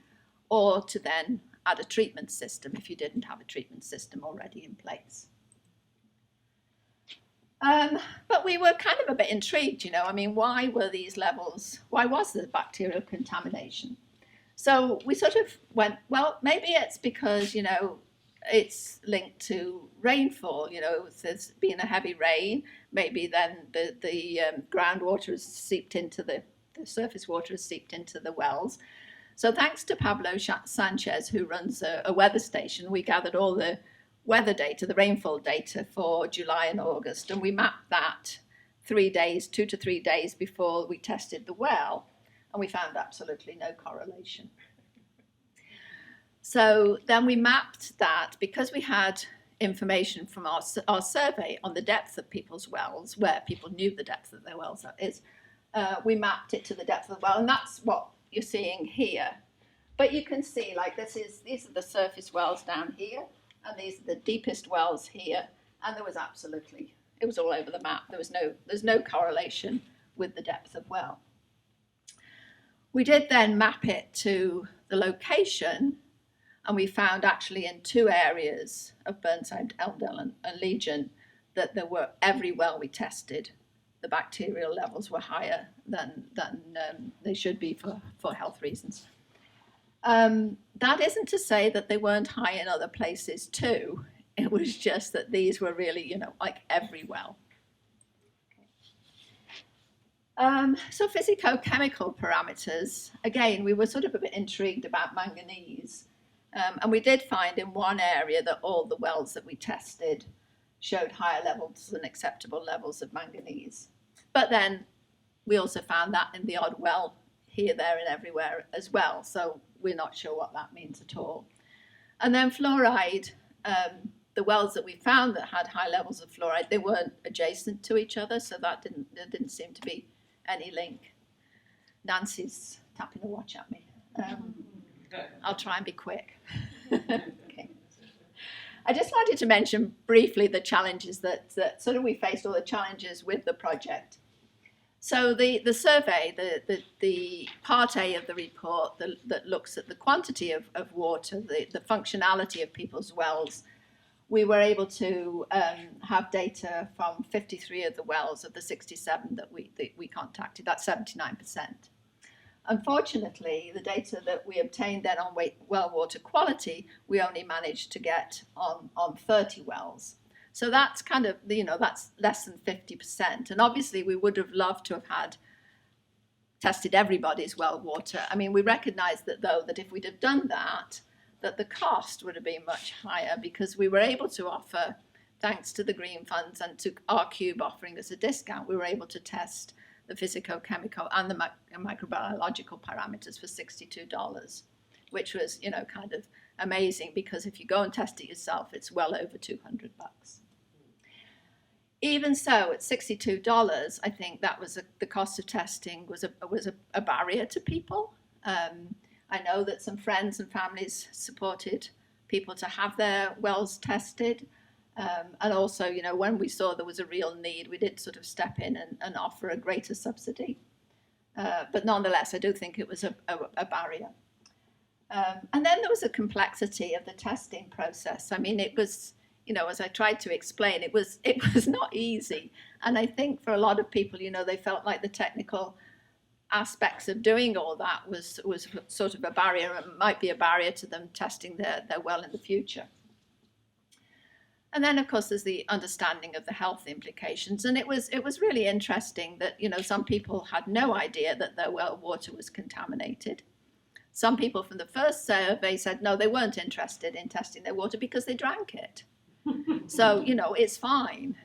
or to then add a treatment system if you didn't have a treatment system already in place. But we were kind of a bit intrigued, why were these levels, why was there bacterial contamination? So we sort of went, well, maybe it's because, it's linked to rainfall, if there's been a heavy rain, maybe then the groundwater has seeped into the surface water has seeped into the wells. So thanks to Pablo Sanchez, who runs a weather station, we gathered all the weather data, the rainfall data for July and August, and we mapped that 2 to 3 days before we tested the well, and we found absolutely no correlation. So then we mapped that because we had information from our survey on the depth of people's wells, where people knew the depth of their wells, that is, we mapped it to the depth of the well, and that's what you're seeing here. But you can see, these are the surface wells down here, and these are the deepest wells here, and it was all over the map. There's no correlation with the depth of well. We did then map it to the location, and we found actually in 2 areas of Burnside, Elmdale, and Legion that every well we tested, the bacterial levels were higher than they should be for health reasons. That isn't to say that they weren't high in other places too. It was just that these were really, like every well. So physicochemical parameters, again, we were sort of a bit intrigued about manganese. And we did find in one area that all the wells that we tested showed higher levels than acceptable levels of manganese. But then we also found that in the odd well here, there, and everywhere as well. So we're not sure what that means at all. And then fluoride, the wells that we found that had high levels of fluoride, they weren't adjacent to each other, so there didn't seem to be any link. Nancy's tapping a watch at me. I'll try and be quick. Okay. I just wanted to mention briefly the challenges that sort of we faced, all the challenges with the project. So the survey, the part A of the report that looks at the quantity of water, the functionality of people's wells, we were able to have data from 53 of the wells of the 67 that we contacted. That's 79%. Unfortunately, the data that we obtained then on well water quality, we only managed to get on 30 wells. So that's kind of, that's less than 50%. And obviously we would have loved to have had tested everybody's well water. I mean, we recognize that though, that if we'd have done that, that the cost would have been much higher, because we were able to offer, thanks to the green funds and to R-Cube offering us a discount, we were able to test the physicochemical and the microbiological parameters for $62, which was, kind of amazing, because if you go and test it yourself, it's well over $200. Even so, at $62, I think that was the cost of testing was a barrier to people. I know that some friends and families supported people to have their wells tested. And also, when we saw there was a real need, we did sort of step in and offer a greater subsidy. But nonetheless, I do think it was a barrier. And then there was a complexity of the testing process. I mean, it was, as I tried to explain, it was not easy. And I think for a lot of people, they felt like the technical aspects of doing all that was sort of a barrier, and might be a barrier to them testing their well in the future. And then, of course, there's the understanding of the health implications. And it was really interesting that, some people had no idea that their well water was contaminated. Some people from the first survey said, no, they weren't interested in testing their water because they drank it. So, it's fine.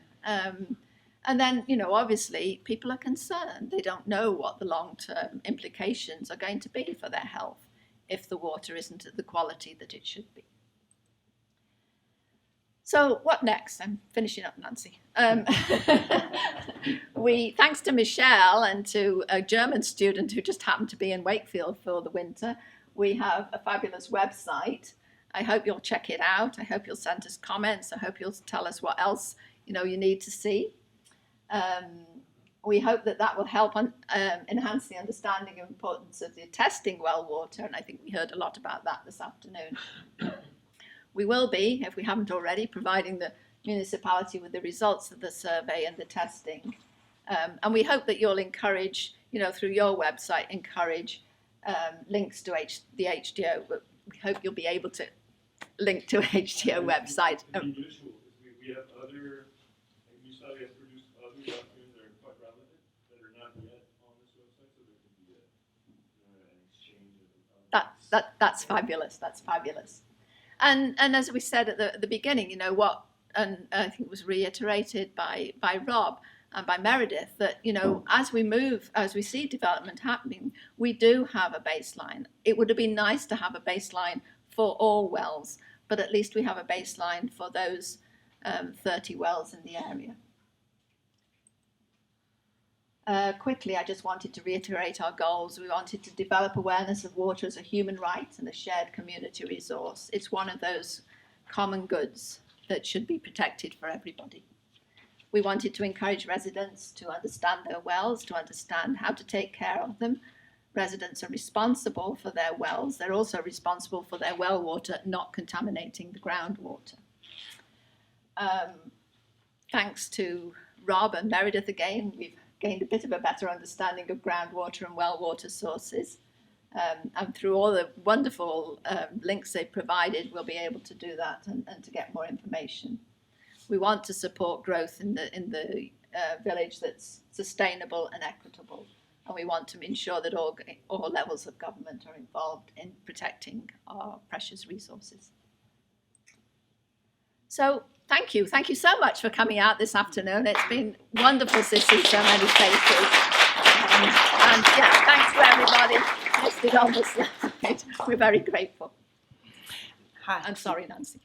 And then, obviously, people are concerned. They don't know what the long-term implications are going to be for their health if the water isn't at the quality that it should be. So what next? I'm finishing up, Nancy. Thanks to Michelle and to a German student who just happened to be in Wakefield for the winter, we have a fabulous website. I hope you'll check it out. I hope you'll send us comments. I hope you'll tell us what else you need to see. We hope that will help enhance the understanding and importance of the testing well water, and I think we heard a lot about that this afternoon. We will be, if we haven't already, providing the municipality with the results of the survey and the testing. And we hope that you'll encourage, through your website, encourage links to the H2O. We hope you'll be able to link to H2O website. We have other, municipality has produced other documents that are quite relevant that are not yet on this website, so there could be an exchange of That's fabulous. That's fabulous. And as we said at the beginning, and I think it was reiterated by Rob and by Meredith, that, as we see development happening, we do have a baseline. It would have been nice to have a baseline for all wells, but at least we have a baseline for those 30 wells in the area. Quickly, I just wanted to reiterate our goals. We wanted to develop awareness of water as a human right and a shared community resource. It's one of those common goods that should be protected for everybody. We wanted to encourage residents to understand their wells, to understand how to take care of them. Residents are responsible for their wells. They're also responsible for their well water not contaminating the groundwater. Thanks to Rob and Meredith again, we've gained a bit of a better understanding of groundwater and well water sources. And through all the wonderful links they've provided, we'll be able to do that and to get more information. We want to support growth in the village that's sustainable and equitable. And we want to ensure that all levels of government are involved in protecting our precious resources. So thank you. Thank you so much for coming out this afternoon. It's been wonderful to see so many faces. And yeah, thanks to everybody listed on the slide. We're very grateful. Hi. I'm sorry, Nancy.